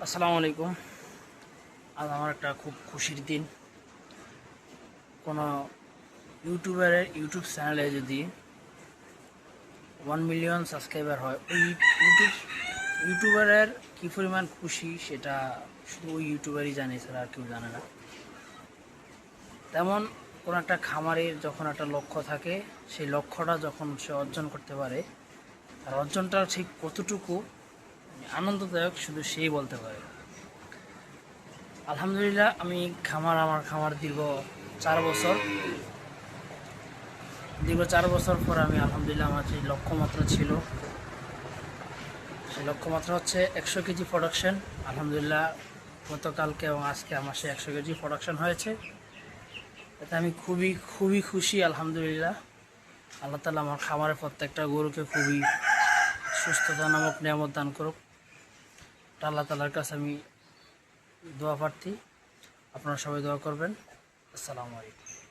আসসালামু আলাইকুম। আজ আমার একটা খুব খুশির দিন। কোনো ইউটিউব চ্যানেলে যদি 1 মিলিয়ন সাবস্ক্রাইবার হয়, ওই ইউটিউবারের কী পরিমাণ খুশি সেটা শুধু ওই ইউটিউবারই জানে, ছাড়া আর কেউ জানে না। তেমন কোনো একটা খামারের যখন একটা লক্ষ্য থাকে, সেই লক্ষ্যটা যখন সে অর্জন করতে পারে, তার অর্জনটা ঠিক কতটুকু আনন্দদায়ক শুধু সেই বলতে পারে। আলহামদুলিল্লাহ, আমি আমার খামার দীর্ঘ 4 বছর পর আমি আলহামদুলিল্লাহ, আমার যে লক্ষ্যমাত্রা ছিল সেই লক্ষ্যমাত্রা হচ্ছে 100 কেজি প্রোডাকশন। আলহামদুলিল্লাহ, গতকালকে এবং আজকে আমার সে 100 কেজি প্রোডাকশন হয়েছে। এতে আমি খুবই খুবই খুশি। আলহামদুলিল্লাহ, আল্লাহ তাআলা আমার খামারের প্রত্যেকটা গরুকে খুবই সুস্থতা নামক নিয়ামত দান করুক। আল্লাহ তাআলার কাছে আমি দোয়া প্রার্থী। আপনারা সবাই দোয়া করবেন। আসসালামু আলাইকুম।